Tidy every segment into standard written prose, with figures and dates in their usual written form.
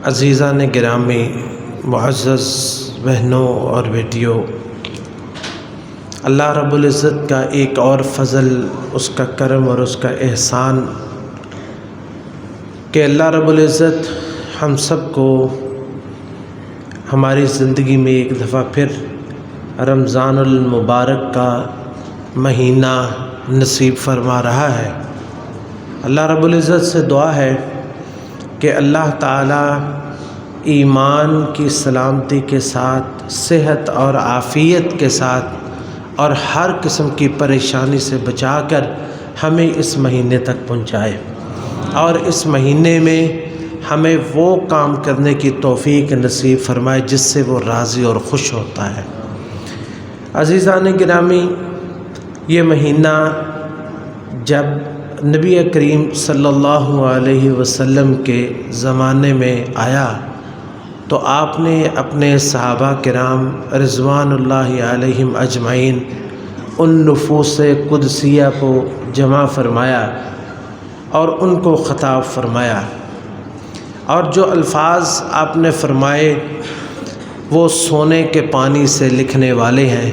عزیزان گرامی، معزز بہنوں اور بیٹیوں، اللہ رب العزت کا ایک اور فضل، اس کا کرم اور اس کا احسان کہ اللہ رب العزت ہم سب کو ہماری زندگی میں ایک دفعہ پھر رمضان المبارک کا مہینہ نصیب فرما رہا ہے۔ اللہ رب العزت سے دعا ہے کہ اللہ تعالی ایمان کی سلامتی کے ساتھ، صحت اور عافیت کے ساتھ اور ہر قسم کی پریشانی سے بچا کر ہمیں اس مہینے تک پہنچائے، اور اس مہینے میں ہمیں وہ کام کرنے کی توفیق نصیب فرمائے جس سے وہ راضی اور خوش ہوتا ہے۔ عزیزان گرامی، یہ مہینہ جب نبی کریم صلی اللہ علیہ وسلم کے زمانے میں آیا تو آپ نے اپنے صحابہ کرام رضوان اللہ علیہم اجمعین ان نفوس قدسیہ کو جمع فرمایا اور ان کو خطاب فرمایا، اور جو الفاظ آپ نے فرمائے وہ سونے کے پانی سے لکھنے والے ہیں،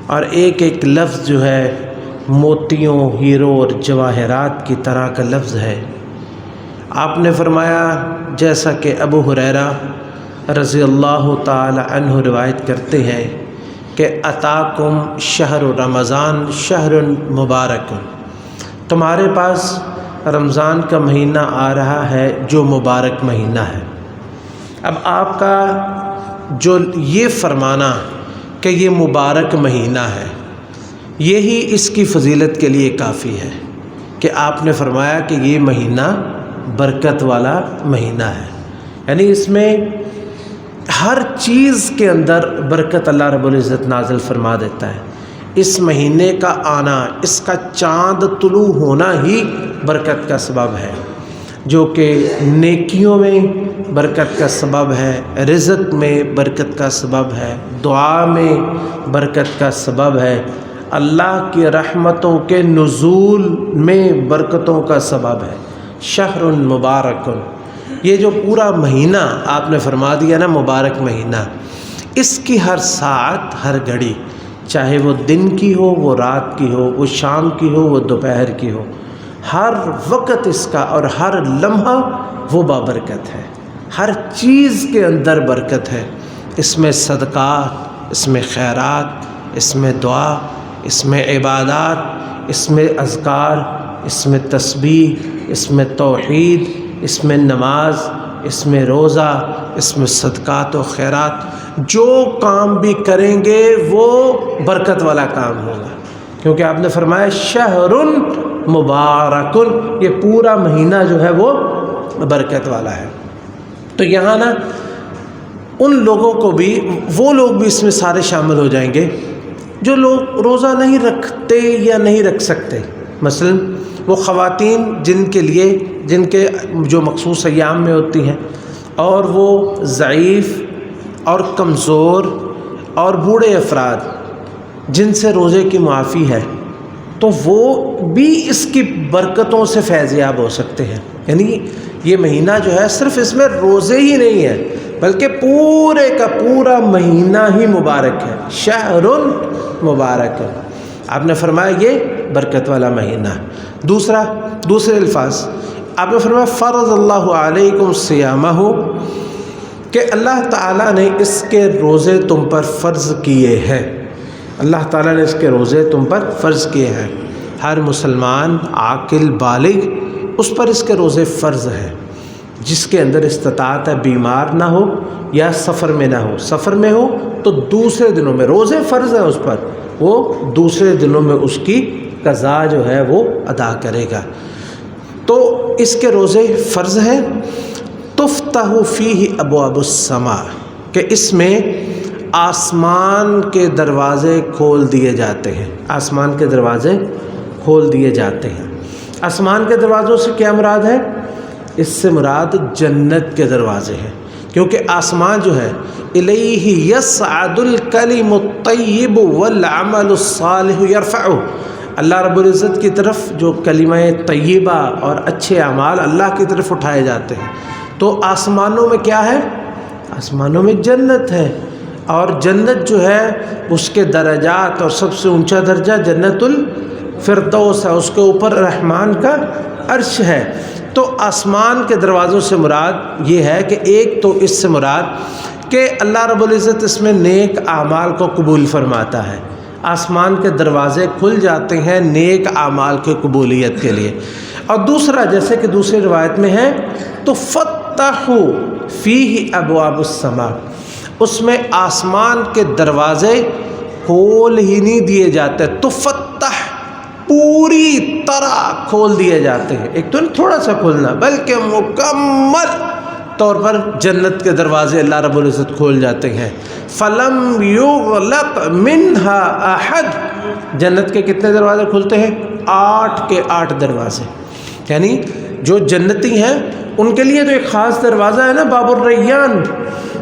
اور ایک ایک لفظ جو ہے موتیوں، ہیرو اور جواہرات کی طرح کا لفظ ہے۔ آپ نے فرمایا، جیسا کہ ابو ہریرہ رضی اللہ تعالی عنہ روایت کرتے ہیں کہ اتاکم شہر رمضان شہر مبارک، تمہارے پاس رمضان کا مہینہ آ رہا ہے جو مبارک مہینہ ہے۔ اب آپ کا جو یہ فرمانا کہ یہ مبارک مہینہ ہے، یہی اس کی فضیلت کے لیے کافی ہے کہ آپ نے فرمایا کہ یہ مہینہ برکت والا مہینہ ہے، یعنی اس میں ہر چیز کے اندر برکت اللہ رب العزت نازل فرما دیتا ہے۔ اس مہینے کا آنا، اس کا چاند طلوع ہونا ہی برکت کا سبب ہے، جو کہ نیکیوں میں برکت کا سبب ہے، رزق میں برکت کا سبب ہے، دعا میں برکت کا سبب ہے، اللہ کی رحمتوں کے نزول میں برکتوں کا سبب ہے۔ شہر مبارک، یہ جو پورا مہینہ آپ نے فرما دیا نا مبارک مہینہ، اس کی ہر ساعت، ہر گھڑی، چاہے وہ دن کی ہو، وہ رات کی ہو، وہ شام کی ہو، وہ دوپہر کی ہو، ہر وقت اس کا اور ہر لمحہ وہ بابرکت ہے۔ ہر چیز کے اندر برکت ہے، اس میں صدقات، اس میں خیرات، اس میں دعا، اس میں عبادات، اس میں اذکار، اس میں تسبیح، اس میں توحید، اس میں نماز، اس میں روزہ، اس میں صدقات و خیرات۔ جو کام بھی کریں گے وہ برکت والا کام ہوگا، کیونکہ آپ نے فرمایا شہر مبارک، یہ پورا مہینہ جو ہے وہ برکت والا ہے۔ تو یہاں نا ان لوگوں کو بھی، وہ لوگ بھی اس میں سارے شامل ہو جائیں گے جو لوگ روزہ نہیں رکھتے یا نہیں رکھ سکتے، مثلا وہ خواتین جن کے جو مخصوص ایام میں ہوتی ہیں، اور وہ ضعیف اور کمزور اور بوڑھے افراد جن سے روزے کی معافی ہے، تو وہ بھی اس کی برکتوں سے فیض یاب ہو سکتے ہیں۔ یعنی یہ مہینہ جو ہے صرف اس میں روزے ہی نہیں ہے، بلکہ پورے کا پورا مہینہ ہی مبارک ہے، شہر مبارک۔ آپ نے فرمایا یہ برکت والا مہینہ۔ دوسرے الفاظ آپ نے فرمایا فرض اللہ علیکم صیامہ، کہ اللہ تعالیٰ نے اس کے روزے تم پر فرض کیے ہیں۔ اللہ تعالیٰ نے اس کے روزے تم پر فرض کیے ہیں۔ ہر مسلمان عاقل بالغ اس پر اس کے روزے فرض ہیں، جس کے اندر استطاعت ہے بیمار نہ ہو یا سفر میں نہ ہو۔ سفر میں ہو تو دوسرے دنوں میں روزے فرض ہیں اس پر، وہ دوسرے دنوں میں اس کی قضا جو ہے وہ ادا کرے گا۔ تو اس کے روزے فرض ہیں۔ تفتح فیہ ابواب السماء، کہ اس میں آسمان کے دروازے کھول دیے جاتے ہیں، آسمان کے دروازے کھول دیے جاتے ہیں۔ آسمان کے دروازوں سے کیا مراد ہے؟ اس سے مراد جنت کے دروازے ہیں، کیونکہ آسمان جو ہے الیہ یصعد الکلم الطیب والعمل الصالح یرفعہ، اللہ رب العزت کی طرف جو کلمہ طیبہ اور اچھے اعمال اللہ کی طرف اٹھائے جاتے ہیں، تو آسمانوں میں کیا ہے؟ آسمانوں میں جنت ہے، اور جنت جو ہے اس کے درجات اور سب سے اونچا درجہ جنت الفردوس ہے، اس کے اوپر رحمان کا عرش ہے۔ تو آسمان کے دروازوں سے مراد یہ ہے کہ ایک تو اس سے مراد کہ اللہ رب العزت اس میں نیک اعمال کو قبول فرماتا ہے، آسمان کے دروازے کھل جاتے ہیں نیک اعمال کی قبولیت کے لیے۔ اور دوسرا، جیسے کہ دوسری روایت میں ہے تو فتحوا فیہ ابواب السماء، اس میں آسمان کے دروازے کھول ہی نہیں دیے جاتے، تو فتح پوری طرح کھول دیے جاتے ہیں، ایک تو تھوڑا سا کھولنا بلکہ مکمل طور پر جنت کے دروازے اللہ رب العزت کھول جاتے ہیں۔ فلم یغلق منہا احد، جنت کے کتنے دروازے کھلتے ہیں؟ 8 کے 8 دروازے، یعنی جو جنتی ہیں ان کے لیے تو ایک خاص دروازہ ہے نا باب الریان،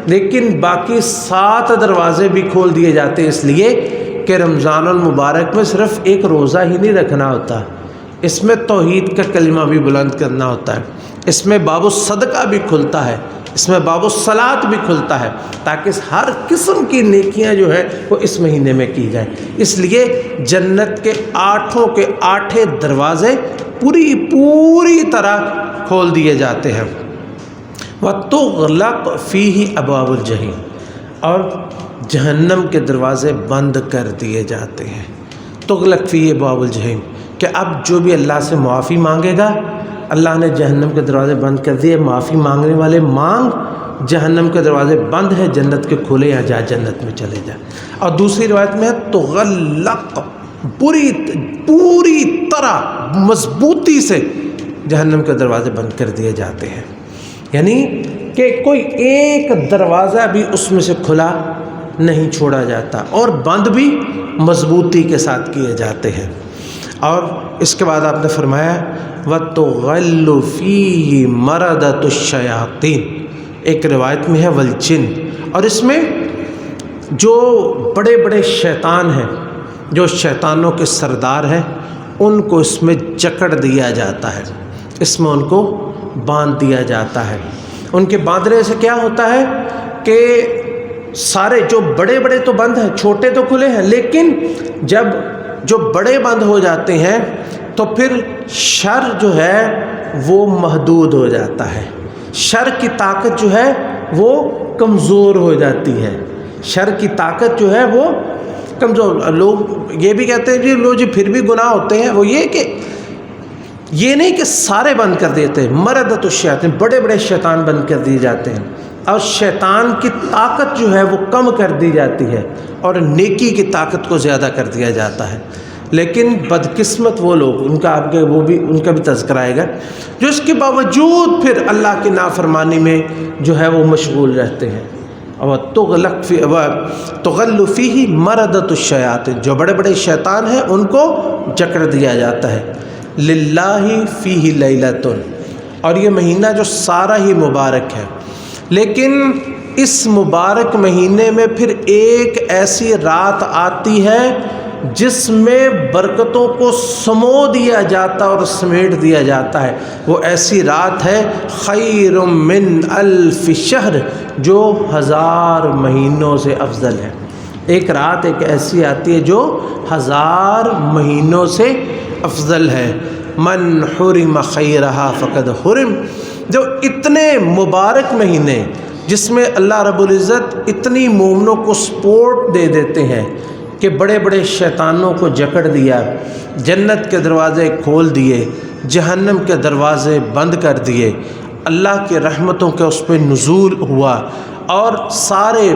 لیکن باقی 7 دروازے بھی کھول دیے جاتے ہیں، اس لیے کہ رمضان المبارک میں صرف ایک روزہ ہی نہیں رکھنا ہوتا، اس میں توحید کا کلمہ بھی بلند کرنا ہوتا ہے، اس میں باب الصدقہ بھی کھلتا ہے، اس میں باب الصلاۃ بھی کھلتا ہے، تاکہ ہر قسم کی نیکیاں جو ہے وہ اس مہینے میں کی جائیں۔ اس لیے جنت کے 8 کے 8 دروازے پوری طرح کھول دیے جاتے ہیں۔ وَتُغْلَقْ فِيهِ أَبْوَابُ الْجَحِيمِ، اور جہنم کے دروازے بند کر دیے جاتے ہیں۔ تغلق فیہ ابواب الجحیم، کہ اب جو بھی اللہ سے معافی مانگے گا، اللہ نے جہنم کے دروازے بند کر دیے، معافی مانگنے والے مانگ، جہنم کے دروازے بند ہیں، جنت کے کھلے، یا جا جنت میں چلے جا۔ اور دوسری روایت میں ہے تغلق، پوری طرح مضبوطی سے جہنم کے دروازے بند کر دیے جاتے ہیں، یعنی کہ کوئی ایک دروازہ بھی اس میں سے کھلا نہیں چھوڑا جاتا، اور بند بھی مضبوطی کے ساتھ کیے جاتے ہیں۔ اور اس کے بعد آپ نے فرمایا وَتُغَلُّ فِيهِ مَرَدَةُ الشَّيَاطِينِ، ایک روایت میں ہے والجن، اور اس میں جو بڑے بڑے شیطان ہیں، جو شیطانوں کے سردار ہیں، ان کو اس میں جکڑ دیا جاتا ہے، اس میں ان کو باندھ دیا جاتا ہے۔ ان کے باندھنے سے کیا ہوتا ہے کہ سارے جو بڑے بڑے تو بند ہیں، چھوٹے تو کھلے ہیں، لیکن جب جو بڑے بند ہو جاتے ہیں تو پھر شر جو ہے وہ محدود ہو جاتا ہے، شر کی طاقت جو ہے وہ کمزور ہو جاتی ہے، شر کی طاقت جو ہے وہ کمزور۔ لوگ یہ بھی کہتے ہیں لوگ جی پھر بھی گناہ ہوتے ہیں، وہ یہ نہیں کہ سارے بند کر دیتے، مردۃ الشیاطین، بڑے بڑے شیطان بند کر دیے جاتے ہیں، اور شیطان کی طاقت جو ہے وہ کم کر دی جاتی ہے، اور نیکی کی طاقت کو زیادہ کر دیا جاتا ہے۔ لیکن بدقسمت وہ لوگ، ان کا بھی تذکرہ آئے گا، جو اس کے باوجود پھر اللہ کی نافرمانی میں جو ہے وہ مشغول رہتے ہیں۔ اور تغل فیہ مردۃ الشیاطین، جو بڑے بڑے شیطان ہیں ان کو جکڑ دیا جاتا ہے۔ للہ فیہ لیلۃ، اور یہ مہینہ جو سارا ہی مبارک ہے، لیکن اس مبارک مہینے میں پھر ایک ایسی رات آتی ہے جس میں برکتوں کو سمو دیا جاتا اور سمیٹ دیا جاتا ہے۔ وہ ایسی رات ہے خیر من الف شہر، جو 1000 مہینوں سے افضل ہے۔ ایک رات ایک ایسی آتی ہے جو 1000 مہینوں سے افضل ہے۔ من حرم خیرہا فقد حرم، جو اتنے مبارک مہینے جس میں اللہ رب العزت اتنی مومنوں کو سپورٹ دے دیتے ہیں کہ بڑے بڑے شیطانوں کو جکڑ دیا، جنت کے دروازے کھول دیے، جہنم کے دروازے بند کر دیے، اللہ کی رحمتوں کے اس پہ نزول ہوا، اور سارے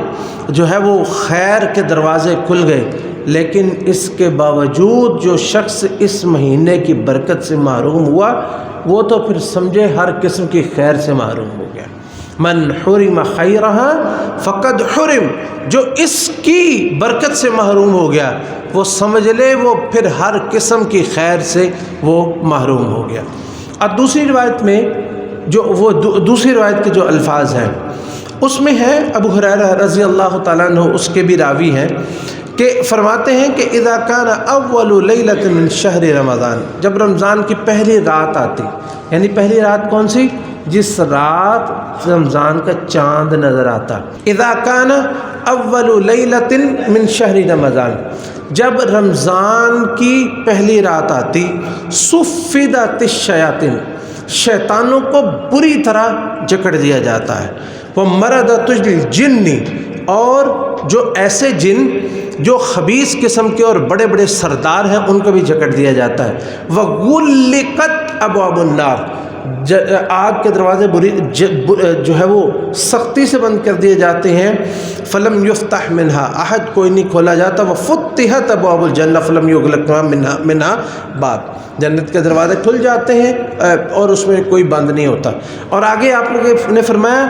جو ہے وہ خیر کے دروازے کھل گئے، لیکن اس کے باوجود جو شخص اس مہینے کی برکت سے محروم ہوا، وہ تو پھر سمجھے ہر قسم کی خیر سے محروم ہو گیا۔ من حرم خیرہا فقد حرم، جو اس کی برکت سے محروم ہو گیا وہ سمجھ لے وہ پھر ہر قسم کی خیر سے وہ محروم ہو گیا۔ اور دوسری روایت میں دوسری روایت کے جو الفاظ ہیں اس میں ہے، ابو ہریرہ رضی اللہ تعالیٰ عنہ اس کے بھی راوی ہیں، کہ فرماتے ہیں کہ اذا کان اول لیلۃ من شہر رمضان، جب رمضان کی پہلی رات آتی، یعنی پہلی رات کون سی؟ جس رات رمضان کا چاند نظر آتا. اذا کان اول لیلۃ من شہر رمضان، جب رمضان کی پہلی رات آتی، صفدت الشیاطین، شیطانوں کو بری طرح جکڑ دیا جاتا ہے. وہ مردۃ الجن، اور جو ایسے جن جو خبیث قسم کے اور بڑے بڑے سردار ہیں ان کو بھی جکڑ دیا جاتا ہے. وغلقت ابواب النار، آگ کے دروازے جو ہے وہ سختی سے بند کر دیے جاتے ہیں. فلم یفتح منہا احد، کوئی نہیں کھولا جاتا. وفتحت ابواب الجنہ فلم یغلق منہا باب، جنت کے دروازے کھل جاتے ہیں اور اس میں کوئی بند نہیں ہوتا. اور آگے آپ لوگوں نے فرمایا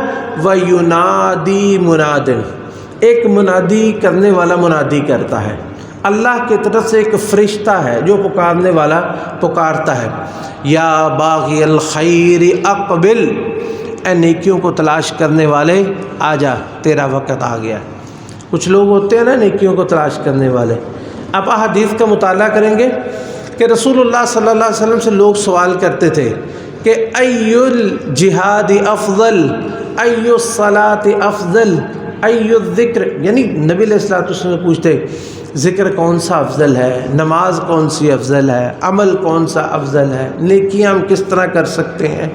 وَيُنَادِي مُنَادٍ، ایک منادی کرنے والا منادی کرتا ہے. اللہ کی طرف سے ایک فرشتہ ہے جو پکارنے والا پکارتا ہے. یا باغی الخیر اقبل، اے نیکیوں کو تلاش کرنے والے آ جا، تیرا وقت آ گیا. کچھ لوگ ہوتے ہیں نا نیکیوں کو تلاش کرنے والے. آپ احادیث کا مطالعہ کریں گے کہ رسول اللہ صلی اللہ علیہ وسلم سے لوگ سوال کرتے تھے کہ ای الجہاد افضل، ای الصلاۃ افضل، ای الذکر، یعنی نبی علیہ الصلوۃ والسلام پوچھتے ذکر کون سا افضل ہے، نماز کون سی افضل ہے، عمل کون سا افضل ہے، نیکیاں ہم کس طرح کر سکتے ہیں.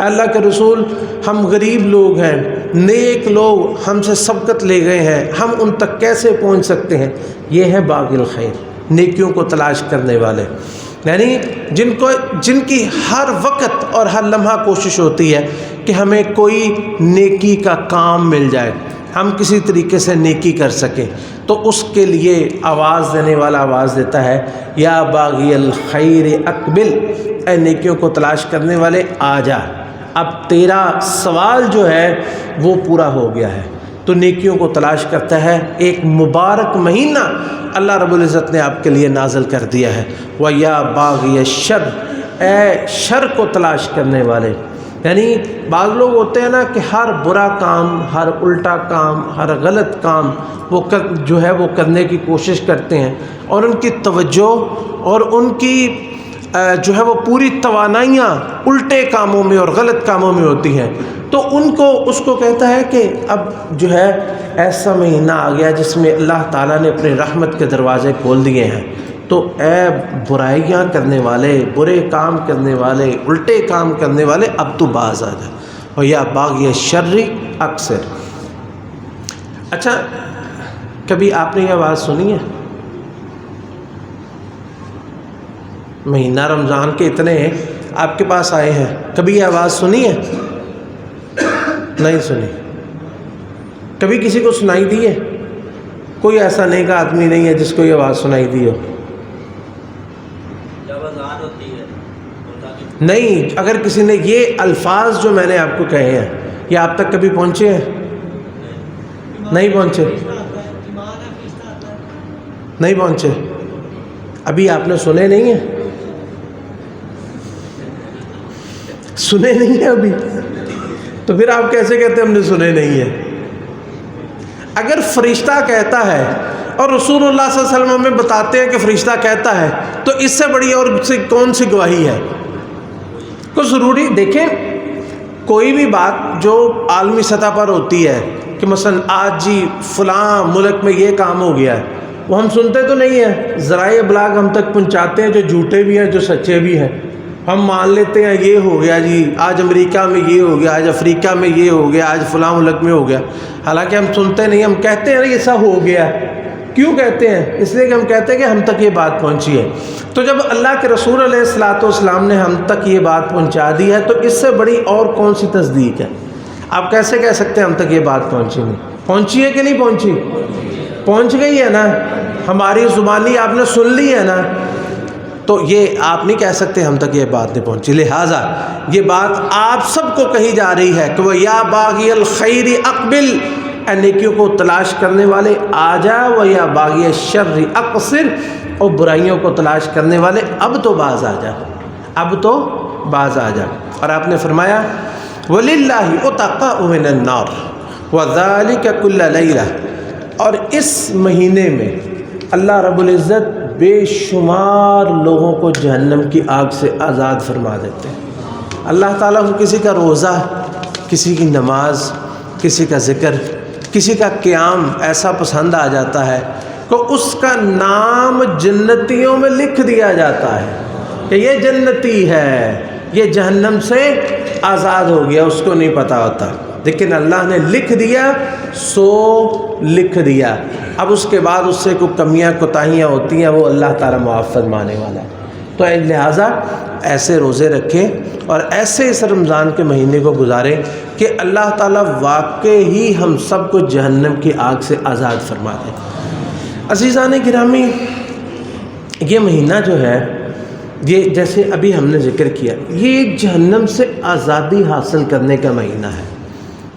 اللہ کے رسول، ہم غریب لوگ ہیں، نیک لوگ ہم سے سبقت لے گئے ہیں، ہم ان تک کیسے پہنچ سکتے ہیں؟ یہ ہے باغی الخیر، نیکیوں کو تلاش کرنے والے، یعنی جن کی ہر وقت اور ہر لمحہ کوشش ہوتی ہے کہ ہمیں کوئی نیکی کا کام مل جائے، ہم کسی طریقے سے نیکی کر سکیں. تو اس کے لیے آواز دینے والا آواز دیتا ہے یا باغی الخیر اقبل، اے نیکیوں کو تلاش کرنے والے آ جا، اب تیرا سوال جو ہے وہ پورا ہو گیا ہے. تو نیکیوں کو تلاش کرتا ہے. ایک مبارک مہینہ اللہ رب العزت نے آپ کے لیے نازل کر دیا ہے. وَيَا بَاغِيَ الشَّرِّ، اے شر کو تلاش کرنے والے. یعنی بعض لوگ ہوتے ہیں نا کہ ہر برا کام، ہر الٹا کام، ہر غلط کام وہ جو ہے وہ کرنے کی کوشش کرتے ہیں، اور ان کی توجہ اور ان کی جو ہے وہ پوری توانائیاں الٹے کاموں میں اور غلط کاموں میں ہوتی ہیں. تو اس کو کہتا ہے کہ اب جو ہے ایسا مہینہ آ گیا جس میں اللہ تعالیٰ نے اپنی رحمت کے دروازے کھول دیے ہیں. تو اے برائیاں کرنے والے، برے کام کرنے والے، الٹے کام کرنے والے، اب تو باز آ جا. اور یا باغی الشر اکثر. اچھا، کبھی آپ نے یہ آواز سنی ہے؟ مہینہ رمضان کے اتنے آپ کے پاس آئے ہیں، کبھی یہ آواز سنی ہے؟ نہیں سنی. کبھی کسی کو سنائی دی ہے؟ کوئی ایسا نیک آدمی نہیں ہے جس کو یہ آواز سنائی دی ہو؟ نہیں. اگر کسی نے یہ الفاظ جو میں نے آپ کو کہے ہیں یہ آپ تک کبھی پہنچے ہیں؟ نہیں پہنچے. نہیں پہنچے. ابھی آپ نے سنے نہیں ہیں؟ سنے نہیں ہیں ابھی؟ تو پھر آپ کیسے کہتے ہیں ہم نے سنے نہیں ہیں؟ اگر فرشتہ کہتا ہے اور رسول اللہ صلی اللہ علیہ وسلم ہمیں بتاتے ہیں کہ فرشتہ کہتا ہے تو اس سے بڑی اور کون سی گواہی ہے؟ کچھ ضروری دیکھیں، کوئی بھی بات جو عالمی سطح پر ہوتی ہے کہ مثلا آج جی فلاں ملک میں یہ کام ہو گیا ہے، وہ ہم سنتے تو نہیں ہیں، ذرائع ابلاغ ہم تک پہنچاتے ہیں جو جھوٹے بھی ہیں جو سچے بھی ہیں. ہم مان لیتے ہیں یہ ہو گیا جی، آج امریکہ میں یہ ہو گیا، آج افریقہ میں یہ ہو گیا، آج فلاں ملک میں ہو گیا. حالانکہ ہم سنتے نہیں، ہم کہتے ہیں ایسا ہو گیا. کیوں کہتے ہیں؟ اس لیے کہ ہم کہتے ہیں کہ ہم تک یہ بات پہنچی ہے. تو جب اللہ کے رسول علیہ الصلوۃ والسلام نے ہم تک یہ بات پہنچا دی ہے تو اس سے بڑی اور کون سی تصدیق ہے؟ آپ کیسے کہہ سکتے ہیں ہم تک یہ بات پہنچی نہیں؟ پہنچی ہے کہ نہیں پہنچی؟ پہنچ گئی ہے نا. ہماری زبانی آپ نے سن لی ہے نا. تو یہ آپ نہیں کہہ سکتے ہم تک یہ بات نہیں پہنچی. لہٰذا یہ بات آپ سب کو کہی جا رہی ہے کہ وہ یا باغی الخیر اقبل، اے نیکیوں کو تلاش کرنے والے آ جا. وہ یا باغی الشر اقصر، اور برائیوں کو تلاش کرنے والے اب تو باز آ جا، اب تو باز آ جا. اور آپ نے فرمایا وَلِلَّهِ أُتَقَاءُ مِنَ النَّارِ وَذَلِكَ كُلَّ لَيْلَةٍ، اور اس مہینے میں اللہ رب العزت بے شمار لوگوں کو جہنم کی آگ سے آزاد فرما دیتے ہیں. اللہ تعالیٰ کو کسی کا روزہ، کسی کی نماز، کسی کا ذکر، کسی کا قیام ایسا پسند آ جاتا ہے کہ اس کا نام جنتیوں میں لکھ دیا جاتا ہے کہ یہ جنتی ہے، یہ جہنم سے آزاد ہو گیا، اس کو نہیں پتہ ہوتا، لیکن اللہ نے لکھ دیا سو لکھ دیا۔ اب اس کے بعد اس سے کوئی کمیاں کوتاہیاں ہوتی ہیں، وہ اللہ تعالیٰ معاف فرمانے والا ہے۔ تو لہٰذا ایسے روزے رکھیں اور ایسے اس رمضان کے مہینے کو گزاریں کہ اللہ تعالیٰ واقعی ہی ہم سب کو جہنم کی آگ سے آزاد فرما دے۔ عزیزان گرامی، یہ مہینہ جو ہے، یہ جیسے ابھی ہم نے ذکر کیا، یہ جہنم سے آزادی حاصل کرنے کا مہینہ ہے،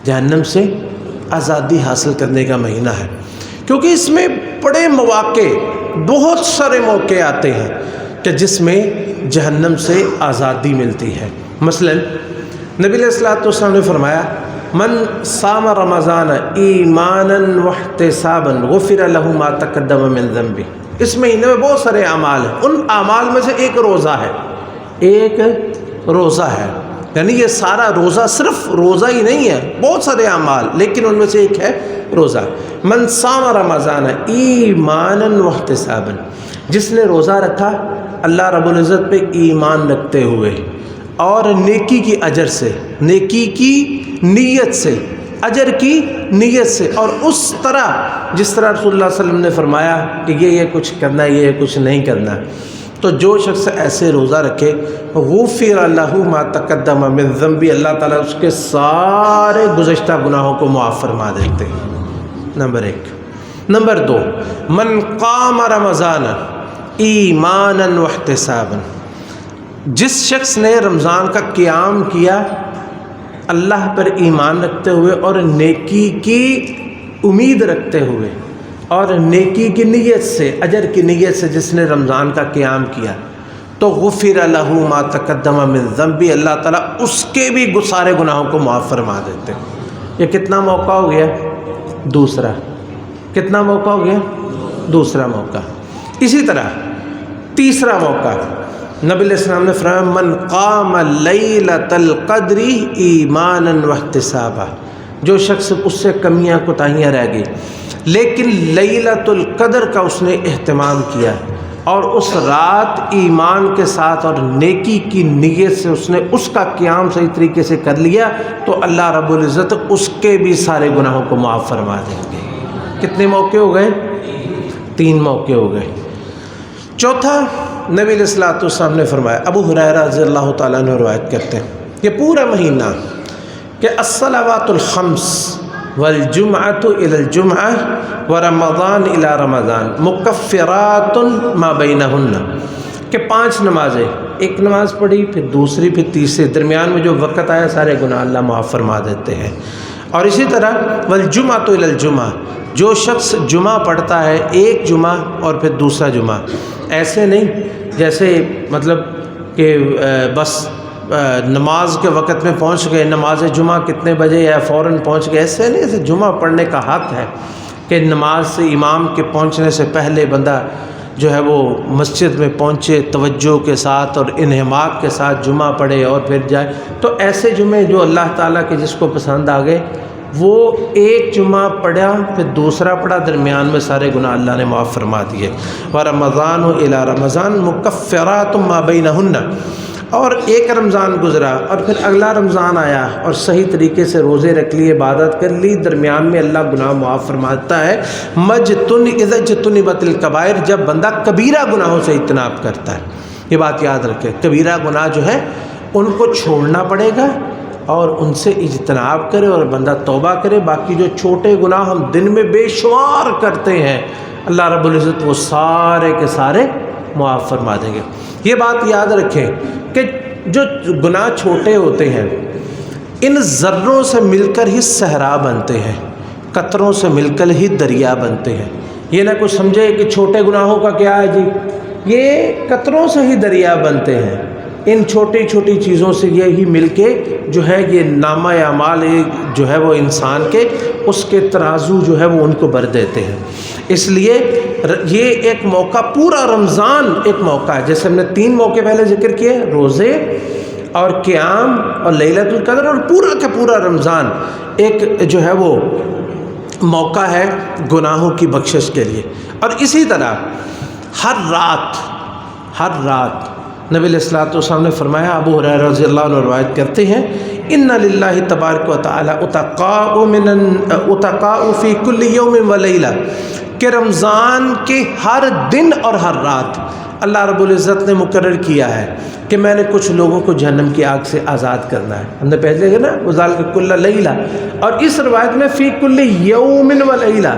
جہنم سے آزادی حاصل کرنے کا مہینہ ہے، کیونکہ اس میں بڑے مواقع، بہت سارے موقع آتے ہیں کہ جس میں جہنم سے آزادی ملتی ہے۔ مثلا نبی علیہ الصلوۃ والسلام نے فرمایا، من صام رمضان ایمانا واحتسابا غفر له ما تقدم من ذنبه۔ اس مہینے میں بہت سارے اعمال ہیں، ان اعمال میں سے ایک روزہ ہے، ایک روزہ ہے، یعنی یہ سارا روزہ صرف روزہ ہی نہیں ہے، بہت سارے اعمال، لیکن ان میں سے ایک ہے روزہ۔ من صام رمضان ایمانا واحتسابا، جس نے روزہ رکھا اللہ رب العزت پہ ایمان رکھتے ہوئے اور نیکی کی اجر سے، نیکی کی نیت سے، اجر کی نیت سے، اور اس طرح جس طرح رسول اللہ صلی اللہ علیہ وسلم نے فرمایا کہ یہ کچھ کرنا ہے، یہ کچھ نہیں کرنا۔ تو جو شخص ایسے روزہ رکھے، غفر لہ ما تقدم من ذنبہ، اللہ تعالیٰ اس کے سارے گزشتہ گناہوں کو معاف فرما دیتے ہیں۔ نمبر 1۔ نمبر 2، من قام رمضان ایمانا واحتسابا، جس شخص نے رمضان کا قیام کیا اللہ پر ایمان رکھتے ہوئے اور نیکی کی امید رکھتے ہوئے اور نیکی کی نیت سے، اجر کی نیت سے جس نے رمضان کا قیام کیا، تو غفر لہ ما تقدم من ذنبہ، اللہ تعالیٰ اس کے بھی سارے گناہوں کو معاف فرما دیتے ہیں۔ یہ کتنا موقع ہو گیا؟ دوسرا۔ کتنا موقع ہو گیا؟ دوسرا موقع۔ اسی طرح تیسرا موقع، نبی علیہ السلام نے فرمایا، من قام لیلۃ القدر ایمانا واحتسابا، جو شخص اس سے کمیاں کوتاہیاں رہ گئی لیکن لیلۃ القدر کا اس نے اہتمام کیا اور اس رات ایمان کے ساتھ اور نیکی کی نیت سے اس نے اس کا قیام صحیح طریقے سے کر لیا، تو اللہ رب العزت اس کے بھی سارے گناہوں کو معاف فرما دیں گے۔ کتنے موقع ہو گئے؟ 3 موقع ہو گئے۔ چوتھا، نبی علیہ الصلوۃ والسلام نے فرمایا، ابو ہریرہ رضی اللہ تعالیٰ عنہ روایت کرتے ہیں، یہ پورا مہینہ کہ الصلوات الخمس والجمعۃ الی الجمعہ ورمضان الی رمضان مکفرات ما بینہن، کہ 5 نمازیں، ایک نماز پڑھی پھر دوسری پھر تیسری، درمیان میں جو وقت آیا سارے گناہ اللہ معاف فرما دیتے ہیں۔ اور اسی طرح والجمعۃ الی الجمعہ، جو شخص جمعہ پڑھتا ہے، ایک جمعہ اور پھر دوسرا جمعہ، ایسے نہیں جیسے مطلب کہ بس نماز کے وقت میں پہنچ گئے، نماز جمعہ کتنے بجے یا فوراً پہنچ گئے، ایسے نہیں۔ ایسے جمعہ پڑھنے کا حق ہے کہ نماز سے امام کے پہنچنے سے پہلے بندہ جو ہے وہ مسجد میں پہنچے، توجہ کے ساتھ اور انہماک کے ساتھ جمعہ پڑھے اور پھر جائے۔ تو ایسے جمعے جو اللہ تعالیٰ کے جس کو پسند آ گئے، وہ ایک جمعہ پڑھا پھر دوسرا پڑھا، درمیان میں سارے گناہ اللہ نے معاف فرما دیے۔ ورمضان الی رمضان مکفرات ما بینہن، اور ایک رمضان گزرا اور پھر اگلا رمضان آیا اور صحیح طریقے سے روزے رکھ لیے، عبادت کر لی، درمیان میں اللہ گناہ معاف فرماتا ہے۔ اذا اجتنبت الکبائر، جب بندہ کبیرہ گناہوں سے اجتناب کرتا ہے۔ یہ بات یاد رکھے، کبیرہ گناہ جو ہے ان کو چھوڑنا پڑے گا اور ان سے اجتناب کرے اور بندہ توبہ کرے۔ باقی جو چھوٹے گناہ ہم دن میں بے شمار کرتے ہیں، اللہ رب العزت وہ سارے کے سارے معاف فرما دیں گے۔ یہ بات یاد رکھیں کہ جو گناہ چھوٹے ہوتے ہیں، ان ذروں سے مل کر ہی صحرا بنتے ہیں، قطروں سے مل کر ہی دریا بنتے ہیں۔ یہ نہ کچھ سمجھے کہ چھوٹے گناہوں کا کیا ہے جی، یہ قطروں سے ہی دریا بنتے ہیں۔ ان چھوٹی چھوٹی چیزوں سے یہی مل کے جو ہے یہ نامہ اعمال جو ہے وہ انسان کے اس کے ترازو جو ہے وہ ان کو بھر دیتے ہیں۔ اس لیے یہ ایک موقع، پورا رمضان ایک موقع ہے، جیسے ہم نے 3 موقع پہلے ذکر کیے، روزے اور قیام اور لیلۃ القدر اور پورا کا پورا رمضان ایک جو ہے وہ موقع ہے گناہوں کی بخشش کے لیے۔ اور اسی طرح ہر رات نبی علیہ الصلوۃ والسلام نے فرمایا، ابو ہریرہ رضی اللہ عنہ روایت کرتے ہیں، ان للہ تبارک و تعالی اتقاء فی کل یوم و لیلہ، کہ رمضان کے ہر دن اور ہر رات اللہ رب العزت نے مقرر کیا ہے کہ میں نے کچھ لوگوں کو جہنم کی آگ سے آزاد کرنا ہے۔ ہم نے پہلے نا وذالک کل لیلہ، اور اس روایت میں فی کل یوم و لیلہ،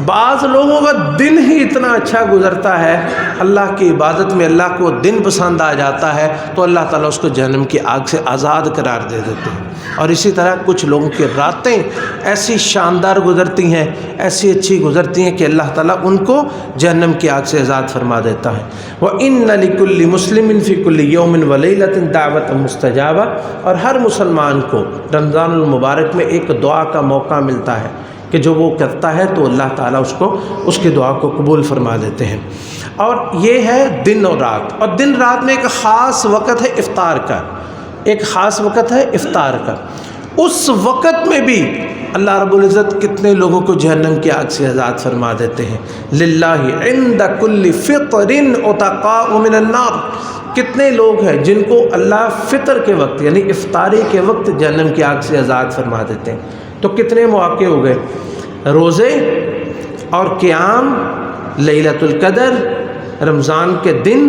بعض لوگوں کا دن ہی اتنا اچھا گزرتا ہے، اللہ کی عبادت میں اللہ کو دن پسند آ جاتا ہے تو اللہ تعالیٰ اس کو جہنم کی آگ سے آزاد قرار دے دیتے ہیں۔ اور اسی طرح کچھ لوگوں کی راتیں ایسی شاندار گزرتی ہیں، ایسی اچھی گزرتی ہیں کہ اللہ تعالیٰ ان کو جہنم کی آگ سے آزاد فرما دیتا ہے۔ وَإِنَّ لِكُلِّ مُسْلِمٍ فِي كُلِّ يَوْمٍ وَلَيْلَةٍ دَعْوَةً مُسْتَجَابَةً، اور ہر مسلمان کو رمضان المبارک میں ایک دعا کا موقع ملتا ہے کہ جو وہ کرتا ہے تو اللہ تعالیٰ اس کی دعا کو قبول فرما دیتے ہیں۔ اور یہ ہے دن اور رات، اور دن رات میں ایک خاص وقت ہے افطار کا، ایک خاص وقت ہے افطار کا۔ اس وقت میں بھی اللہ رب العزت کتنے لوگوں کو جہنم کی آگ سے آزاد فرما دیتے ہیں۔ للہ عند کل فطر عتقاء من النار، کتنے لوگ ہیں جن کو اللہ فطر کے وقت یعنی افطاری کے وقت جہنم کی آگ سے آزاد فرما دیتے ہیں۔ تو کتنے مواقع ہو گئے، روزے اور قیام، لیلۃ القدر، رمضان کے دن،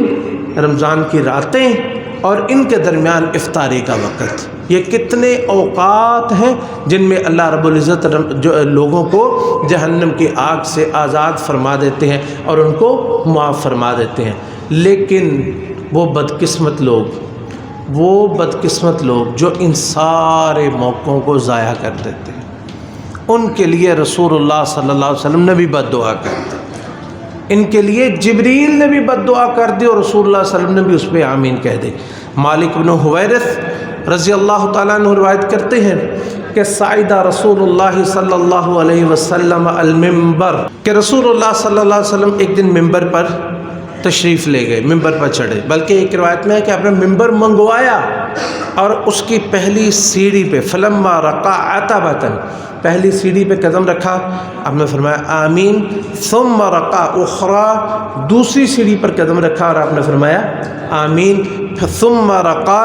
رمضان کی راتیں، اور ان کے درمیان افطاری کا وقت۔ یہ کتنے اوقات ہیں جن میں اللہ رب العزت جو لوگوں کو جہنم کی آگ سے آزاد فرما دیتے ہیں اور ان کو معاف فرما دیتے ہیں۔ لیکن وہ بدقسمت لوگ جو ان سارے موقعوں کو ضائع کر دیتے ہیں، ان کے لیے رسول اللہ صلی اللہ علیہ وسلم نے بھی بد دعا کر دی، ان کے لیے جبریل نے بھی بد دعا کر دی اور رسول اللہ صلی اللہ علیہ وسلم نے بھی اس پہ آمین کہہ دی۔ مالک بن حویرث رضی اللہ تعالیٰ عنہ روایت کرتے ہیں کہ صعد رسول اللہ صلی اللہ علیہ وسلم المنبر، کہ رسول اللہ صلی اللہ علیہ وسلم ایک دن ممبر پر تشریف لے گئے، ممبر پر چڑھے، بلکہ ایک روایت میں ہے کہ آپ نے ممبر منگوایا اور اس کی پہلی سیڑھی پہ فلما رقع عتبۃ، پہلی سیڑھی پہ قدم رکھا، آپ نے فرمایا آمین، ثم رقع اخرى، دوسری سیڑھی پر قدم رکھا اور آپ نے فرمایا آمین، ثم رقع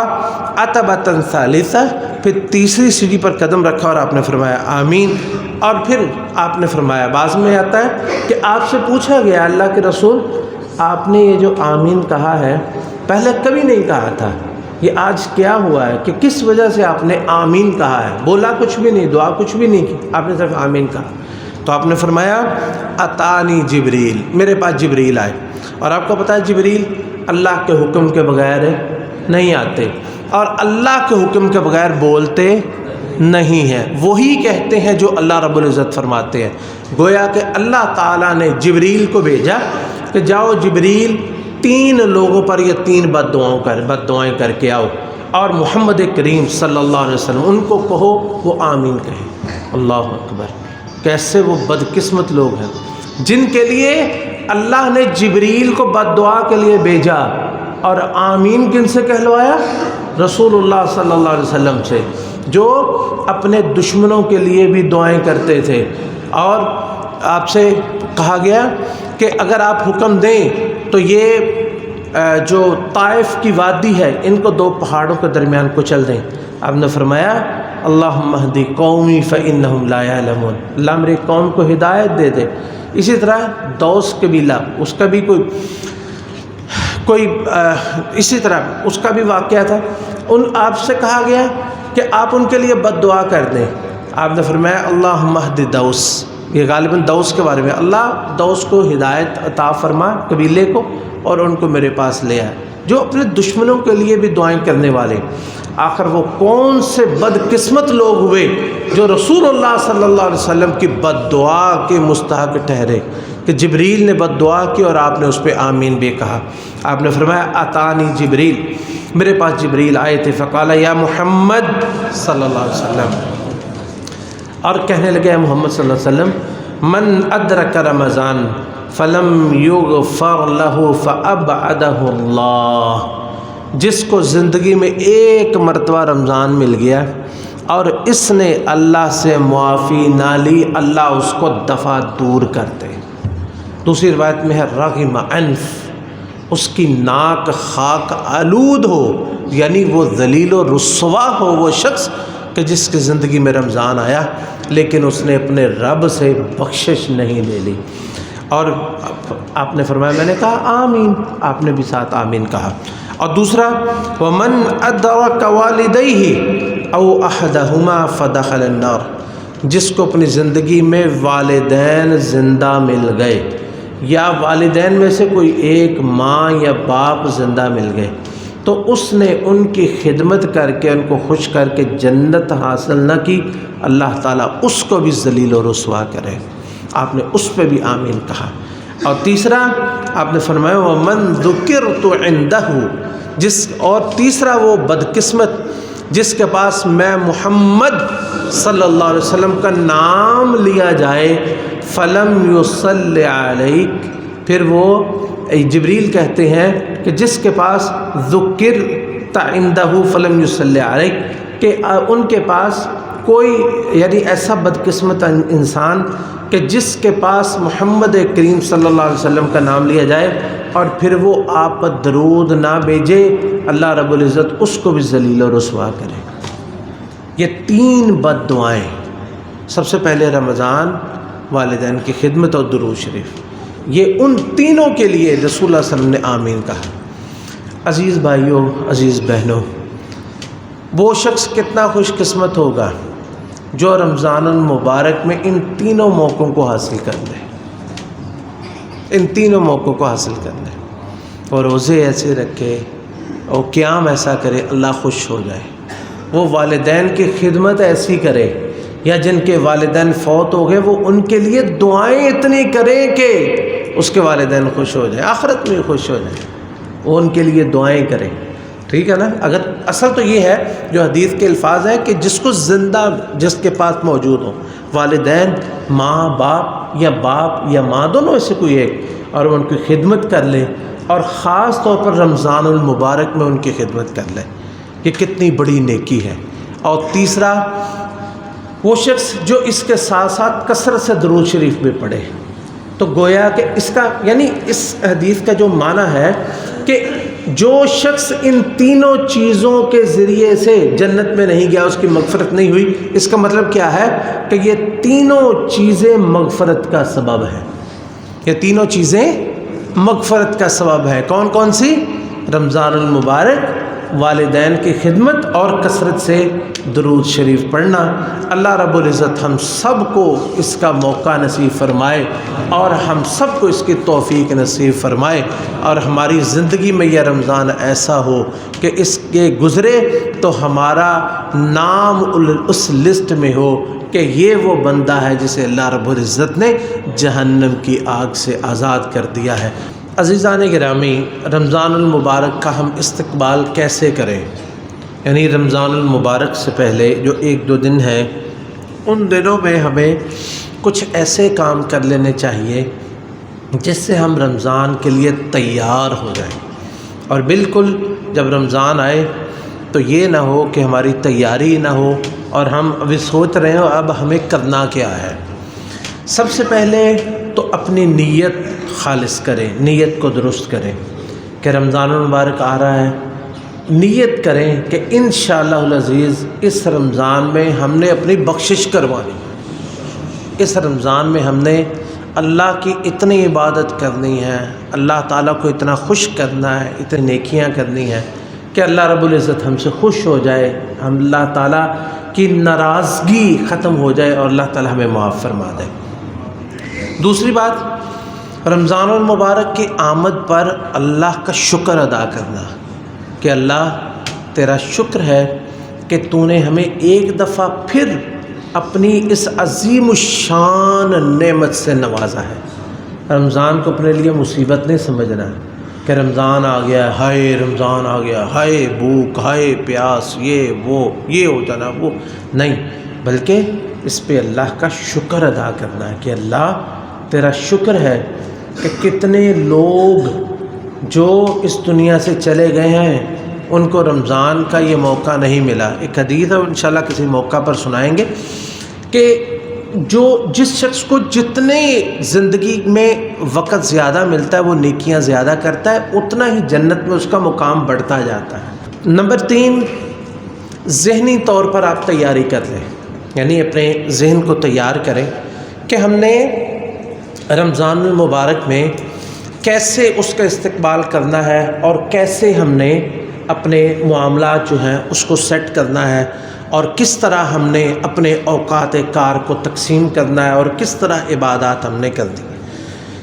عتبۃ ثالثہ، پھر تیسری سیڑھی پر قدم رکھا اور آپ نے فرمایا آمین، اور پھر آپ نے فرمایا، بعض میں آتا ہے کہ آپ سے پوچھا گیا اللہ کے رسول آپ نے یہ جو آمین کہا ہے پہلے کبھی نہیں کہا تھا، یہ آج کیا ہوا ہے کہ کس وجہ سے آپ نے آمین کہا ہے؟ بولا کچھ بھی نہیں، دعا کچھ بھی نہیں کی، آپ نے صرف آمین کہا۔ تو آپ نے فرمایا اتانی جبریل، میرے پاس جبریل آئے، اور آپ کو پتہ ہے جبریل اللہ کے حکم کے بغیر نہیں آتے اور اللہ کے حکم کے بغیر بولتے نہیں ہیں، وہی کہتے ہیں جو اللہ رب العزت فرماتے ہیں۔ گویا کہ اللہ تعالیٰ نے جبریل کو بھیجا کہ جاؤ جبریل 3 لوگوں پر یہ 3 بد دعائیں کر کے آؤ، اور محمد کریم صلی اللہ علیہ وسلم ان کو کہو وہ آمین کہیں۔ اللہ اکبر، کیسے وہ بدقسمت لوگ ہیں جن کے لیے اللہ نے جبریل کو بد دعا کے لیے بھیجا اور آمین کن سے کہلوایا؟ رسول اللہ صلی اللہ علیہ وسلم سے، جو اپنے دشمنوں کے لیے بھی دعائیں کرتے تھے۔ اور آپ سے کہا گیا کہ اگر آپ حکم دیں تو یہ جو طائف کی وادی ہے ان کو 2 پہاڑوں کے درمیان کچل دیں۔ آپ نے فرمایا اللہم اہدی قومی فإنہم لا یعلمون، اللہ میری قوم کو ہدایت دے دے۔ اسی طرح دوس قبیلہ، اس کا بھی کوئی اسی طرح اس کا بھی واقعہ تھا، آپ سے کہا گیا کہ آپ ان کے لیے بد دعا کر دیں۔ آپ نے فرمایا اللہم اہدی دوس، یہ غالباً دوس کے بارے میں، اللہ دوس کو ہدایت عطا فرما قبیلے کو اور ان کو میرے پاس لے آئے، جو اپنے دشمنوں کے لیے بھی دعائیں کرنے والے۔ آخر وہ کون سے بدقسمت لوگ ہوئے جو رسول اللہ صلی اللہ علیہ وسلم کی بد دعا کے مستحق ٹھہرے کہ جبریل نے بد دعا کی اور آپ نے اس پہ آمین بھی کہا۔ آپ نے فرمایا اتانی جبریل، میرے پاس جبریل آئے تھے، فقال یا محمد صلی اللہ علیہ وسلم، اور کہنے لگے اے محمد صلی اللہ علیہ وسلم من ادرک رمضان فلم یغفر له فابعده اللہ، جس کو زندگی میں ایک مرتبہ رمضان مل گیا اور اس نے اللہ سے معافی نہ لی، اللہ اس کو دفعہ دور کرتے۔ دوسری روایت میں ہے رغم انف، اس کی ناک خاک آلود ہو، یعنی وہ ذلیل و رسوا ہو وہ شخص کہ جس کی زندگی میں رمضان آیا لیکن اس نے اپنے رب سے بخشش نہیں لے لی۔ اور آپ نے فرمایا، میں نے کہا آمین، آپ نے بھی ساتھ آمین کہا۔ اور دوسرا ومن ادرک والدیہ او احدہما فدخل النار، جس کو اپنی زندگی میں والدین زندہ مل گئے یا والدین میں سے کوئی ایک ماں یا باپ زندہ مل گئے تو اس نے ان کی خدمت کر کے ان کو خوش کر کے جنت حاصل نہ کی، اللہ تعالیٰ اس کو بھی ذلیل و رسوا کرے۔ آپ نے اس پہ بھی آمین کہا۔ اور تیسرا آپ نے فرمایا ومن ذکرت عندہ، اور تیسرا وہ بدقسمت جس کے پاس میں محمد صلی اللہ علیہ وسلم کا نام لیا جائے فلم یصلی علیک، پھر وہ جبریل کہتے ہیں کہ جس کے پاس ذکرت عندہ فلم یصلی علیک، کہ ان کے پاس کوئی یعنی ایسا بدقسمت انسان کہ جس کے پاس محمد کریم صلی اللہ علیہ وسلم کا نام لیا جائے اور پھر وہ آپ پر درود نہ بھیجے، اللہ رب العزت اس کو بھی ذلیل و رسوا کرے۔ یہ تین بد دعائیں، سب سے پہلے رمضان، والدین کی خدمت اور درود شریف، یہ ان تینوں کے لیے رسول اللہ صلی اللہ علیہ وسلم نے آمین کہا۔ عزیز بھائیوں، عزیز بہنوں، وہ شخص کتنا خوش قسمت ہوگا جو رمضان المبارک میں ان تینوں موقعوں کو حاصل کر لے، ان تینوں موقعوں کو حاصل کر لے، اور روزے ایسے رکھے اور قیام ایسا کرے اللہ خوش ہو جائے، وہ والدین کی خدمت ایسی کرے، یا جن کے والدین فوت ہو گئے وہ ان کے لیے دعائیں اتنی کریں کہ اس کے والدین خوش ہو جائیں، آخرت میں خوش ہو جائیں، وہ ان کے لیے دعائیں کریں، ٹھیک ہے نا۔ اگر اصل تو یہ ہے جو حدیث کے الفاظ ہیں کہ جس کو زندہ جس کے پاس موجود ہو، والدین، ماں باپ یا ماں دونوں میں سے کوئی ایک، اور وہ ان کی خدمت کر لے، اور خاص طور پر رمضان المبارک میں ان کی خدمت کر لے، یہ کتنی بڑی نیکی ہے۔ اور تیسرا وہ شخص جو اس کے ساتھ ساتھ کثرت سے درود شریف بھی پڑھے، تو گویا کہ اس کا یعنی اس حدیث کا جو معنی ہے کہ جو شخص ان تینوں چیزوں کے ذریعے سے جنت میں نہیں گیا، اس کی مغفرت نہیں ہوئی، اس کا مطلب کیا ہے کہ یہ تینوں چیزیں مغفرت کا سبب ہے، یہ تینوں چیزیں مغفرت کا سبب ہے۔ کون کون سی؟ رمضان المبارک، والدین کی خدمت اور کثرت سے درود شریف پڑھنا۔ اللہ رب العزت ہم سب کو اس کا موقع نصیب فرمائے اور ہم سب کو اس کی توفیق نصیب فرمائے، اور ہماری زندگی میں یہ رمضان ایسا ہو کہ اس کے گزرے تو ہمارا نام اس لسٹ میں ہو کہ یہ وہ بندہ ہے جسے اللہ رب العزت نے جہنم کی آگ سے آزاد کر دیا ہے۔ عزیزان گرامی، رمضان المبارک کا ہم استقبال کیسے کریں؟ یعنی رمضان المبارک سے پہلے جو ایک دو دن ہیں، ان دنوں میں ہمیں کچھ ایسے کام کر لینے چاہیے جس سے ہم رمضان کے لیے تیار ہو جائیں، اور بالکل جب رمضان آئے تو یہ نہ ہو کہ ہماری تیاری نہ ہو اور ہم ابھی سوچ رہے ہوں اب ہمیں کرنا کیا ہے۔ سب سے پہلے تو اپنی نیت خالص کریں، نیت کو درست کریں کہ رمضان المبارک آ رہا ہے، نیت کریں کہ انشاءاللہ العزیز اس رمضان میں ہم نے اپنی بخشش کروانی، اس رمضان میں ہم نے اللہ کی اتنی عبادت کرنی ہے، اللہ تعالیٰ کو اتنا خوش کرنا ہے، اتنی نیکیاں کرنی ہیں کہ اللہ رب العزت ہم سے خوش ہو جائے، ہم اللہ تعالیٰ کی ناراضگی ختم ہو جائے اور اللہ تعالیٰ ہمیں معاف فرما دے۔ دوسری بات، رمضان المبارک کی آمد پر اللہ کا شکر ادا کرنا کہ اللہ تیرا شکر ہے کہ تو نے ہمیں ایک دفعہ پھر اپنی اس عظیم الشان نعمت سے نوازا ہے۔ رمضان کو اپنے لیے مصیبت نہیں سمجھنا کہ رمضان آ گیا، ہائے رمضان آ گیا، ہائے بھوک، ہائے پیاس، یہ ہو جانا، وہ نہیں، بلکہ اس پہ اللہ کا شکر ادا کرنا ہے کہ اللہ تیرا شکر ہے کہ کتنے لوگ جو اس دنیا سے چلے گئے ہیں ان کو رمضان کا یہ موقع نہیں ملا. ایک حدیث ہے انشاءاللہ کسی موقع پر سنائیں گے کہ جس شخص کو جتنے زندگی میں وقت زیادہ ملتا ہے وہ نیکیاں زیادہ کرتا ہے، اتنا ہی جنت میں اس کا مقام بڑھتا جاتا ہے. نمبر 3، ذہنی طور پر آپ تیاری کر لیں، یعنی اپنے ذہن کو تیار کریں کہ ہم نے رمضان المبارک میں کیسے اس کا استقبال کرنا ہے اور کیسے ہم نے اپنے معاملات جو ہیں اس کو سیٹ کرنا ہے، اور کس طرح ہم نے اپنے اوقات کار کو تقسیم کرنا ہے اور کس طرح عبادات ہم نے کرنی ہے.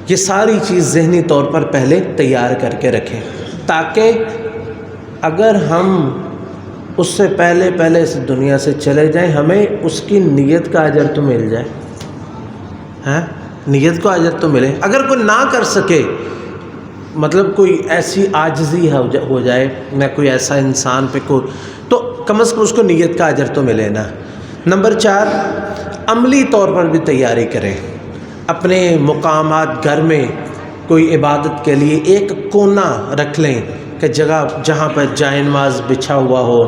یہ ساری چیز ذہنی طور پر پہلے تیار کر کے رکھیں، تاکہ اگر ہم اس سے پہلے اس دنیا سے چلے جائیں ہمیں اس کی نیت کا اجر تو مل جائے. ہاں، نیت کو اجر تو ملے. اگر کوئی نہ کر سکے، مطلب کوئی ایسی عاجزی ہو جائے نہ کوئی ایسا انسان پہ کوئی، تو کم از کم اس کو نیت کا اجر تو ملے نا. نمبر 4، عملی طور پر بھی تیاری کریں. اپنے مقامات گھر میں کوئی عبادت کے لیے ایک کونا رکھ لیں کہ جگہ جہاں پہ جائے نماز بچھا ہوا ہو،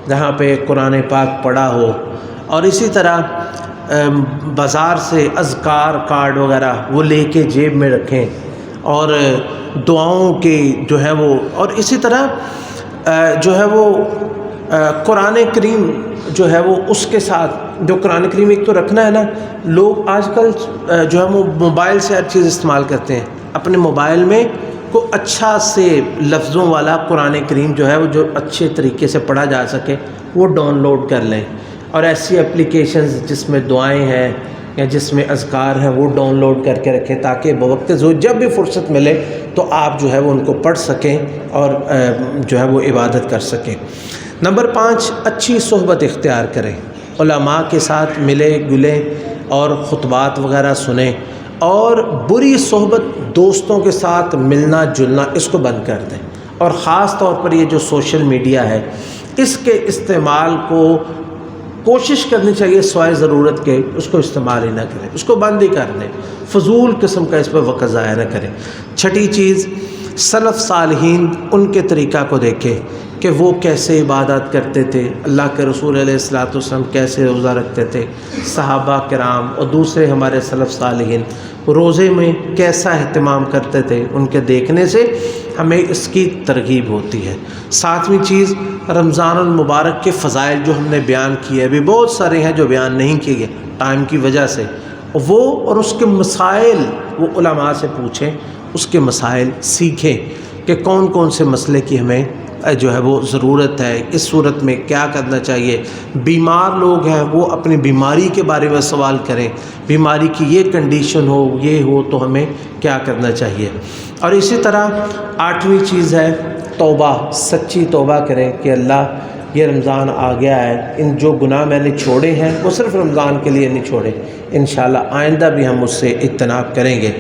جہاں پہ قرآن پاک پڑھا ہو، اور اسی طرح بازار سے اذکار کارڈ وغیرہ وہ لے کے جیب میں رکھیں، اور دعاؤں کے جو ہے وہ، اور اسی طرح جو ہے وہ قرآن کریم جو ہے وہ اس کے ساتھ جو قرآن کریم ایک تو رکھنا ہے نا. لوگ آج کل جو ہے وہ موبائل سے ہر چیز استعمال کرتے ہیں. اپنے موبائل میں کو اچھا سے لفظوں والا قرآن کریم جو ہے وہ جو اچھے طریقے سے پڑھا جا سکے وہ ڈاؤن لوڈ کر لیں، اور ایسی اپلیکیشنز جس میں دعائیں ہیں یا جس میں اذکار ہیں وہ ڈاؤن لوڈ کر کے رکھیں، تاکہ بوقت جب بھی فرصت ملے تو آپ جو ہے وہ ان کو پڑھ سکیں اور جو ہے وہ عبادت کر سکیں. نمبر 5، اچھی صحبت اختیار کریں. علماء کے ساتھ ملے گلیں اور خطبات وغیرہ سنیں، اور بری صحبت دوستوں کے ساتھ ملنا جلنا اس کو بند کر دیں. اور خاص طور پر یہ جو سوشل میڈیا ہے اس کے استعمال کو کوشش کرنی چاہیے سوائے ضرورت کے اس کو استعمال ہی نہ کریں، اس کو بند ہی کر دیں، فضول قسم کا اس پہ وقت ضائع نہ کریں. چھٹی چیز، سلف صالحین ان کے طریقہ کو دیکھیں کہ وہ کیسے عبادات کرتے تھے، اللہ کے رسول علیہ الصلوۃ والسلام کیسے روزہ رکھتے تھے، صحابہ کرام اور دوسرے ہمارے سلف صالحین روزے میں کیسا اہتمام کرتے تھے. ان کے دیکھنے سے ہمیں اس کی ترغیب ہوتی ہے. 7ویں چیز، رمضان المبارک کے فضائل جو ہم نے بیان کیے، ابھی بہت سارے ہیں جو بیان نہیں کیے گئے ٹائم کی وجہ سے، وہ اور اس کے مسائل وہ علماء سے پوچھیں، اس کے مسائل سیکھیں کہ کون کون سے مسئلے کی ہمیں جو ہے وہ ضرورت ہے، اس صورت میں کیا کرنا چاہیے. بیمار لوگ ہیں وہ اپنی بیماری کے بارے میں سوال کریں، بیماری کی یہ کنڈیشن ہو یہ ہو تو ہمیں کیا کرنا چاہیے. اور اسی طرح 8ویں چیز ہے توبہ، سچی توبہ کریں کہ اللہ یہ رمضان آ گیا ہے، ان جو گناہ میں نے چھوڑے ہیں وہ صرف رمضان کے لیے نہیں چھوڑے، انشاءاللہ آئندہ بھی ہم اس سے اجتناب کریں گے.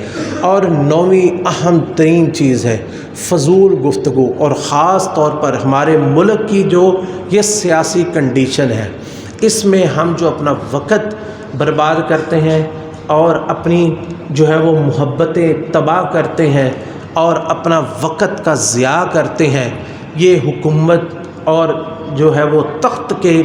اور 9ویں اہم ترین چیز ہے فضول گفتگو، اور خاص طور پر ہمارے ملک کی جو یہ سیاسی کنڈیشن ہے اس میں ہم جو اپنا وقت برباد کرتے ہیں اور اپنی جو ہے وہ محبتیں تباہ کرتے ہیں اور اپنا وقت کا ضیاع کرتے ہیں. یہ حکومت اور جو ہے وہ تخت کے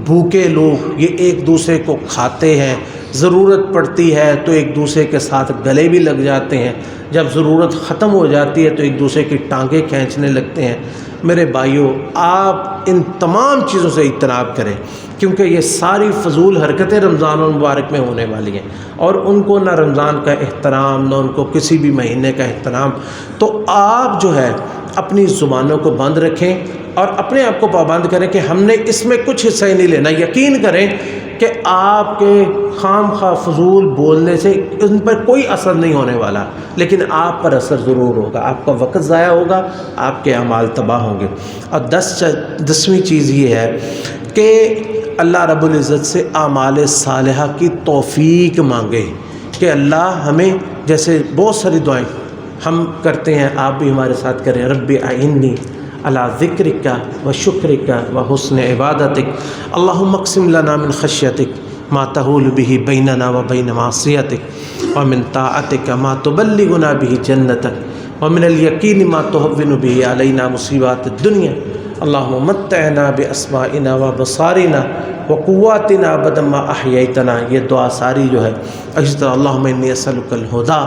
بھوکے لوگ یہ ایک دوسرے کو کھاتے ہیں، ضرورت پڑتی ہے تو ایک دوسرے کے ساتھ گلے بھی لگ جاتے ہیں، جب ضرورت ختم ہو جاتی ہے تو ایک دوسرے کی ٹانگیں کھینچنے لگتے ہیں. میرے بھائیوں، آپ ان تمام چیزوں سے اجتناب کریں، کیونکہ یہ ساری فضول حرکتیں رمضان المبارک میں ہونے والی ہیں، اور ان کو نہ رمضان کا احترام نہ ان کو کسی بھی مہینے کا احترام. تو آپ جو ہے اپنی زبانوں کو بند رکھیں اور اپنے آپ کو پابند کریں کہ ہم نے اس میں کچھ حصہ ہی نہیں لینا. یقین کریں کہ آپ کے خام خواہ فضول بولنے سے ان پر کوئی اثر نہیں ہونے والا، لیکن آپ پر اثر ضرور ہوگا، آپ کا وقت ضائع ہوگا، آپ کے اعمال تباہ ہوں گے. اور 10ویں چیز یہ ہے کہ اللہ رب العزت سے اعمال صالحہ کی توفیق مانگے کہ اللہ ہمیں، جیسے بہت ساری دعائیں ہم کرتے ہیں، آپ بھی ہمارے ساتھ کریں، رب اعنی علی ذکرک و شکرک و حسن عبادتک، اللہم اقسم لنا من خشیتک ما تحول به بیننا و بین معصیتک ومن طاعتک ما تبلغنا به جنتک ومن الیقین ما تهون به علینا مصیبات الدنیا اللہم متعنا باسمائنا و بصارنا و قواتنا ابدا ما احییتنا. یہ دعا ساری جو ہے اسی طرح اللہم انی اسألک الہدی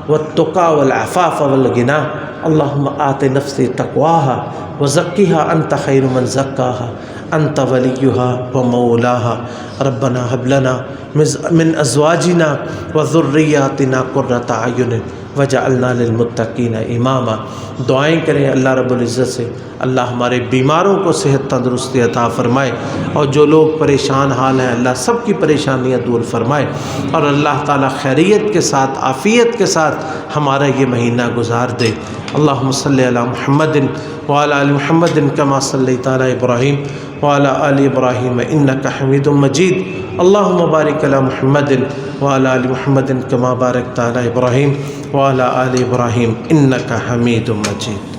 والتقی والعفاف والغنی. اللہم آت نفسی تقواها وزکیها انت خیر من زکاها انت ولیها ومولاها. ربنا هب لنا من ازواجنا وذریاتنا قرۃ اعین وجعلنا للمتقین اماما. دعائیں کریں اللہ رب العزت سے اللہ ہمارے بیماروں کو صحت تندرستی عطا فرمائے، اور جو لوگ پریشان حال ہیں اللہ سب کی پریشانیاں دور فرمائے، اور اللہ تعالیٰ خیریت کے ساتھ عافیت کے ساتھ ہمارا یہ مہینہ گزار دے. اللہم صلی علی محمد وعلی آل محمد کما صلیت علی ابراہیم وعلی آل ابراہیم انک حمید مجید. اللہم بارک علی محمد وعلی آل محمد کما بارکت علی ابراہیم وعلی آل ابراہیم انک حمید مجید.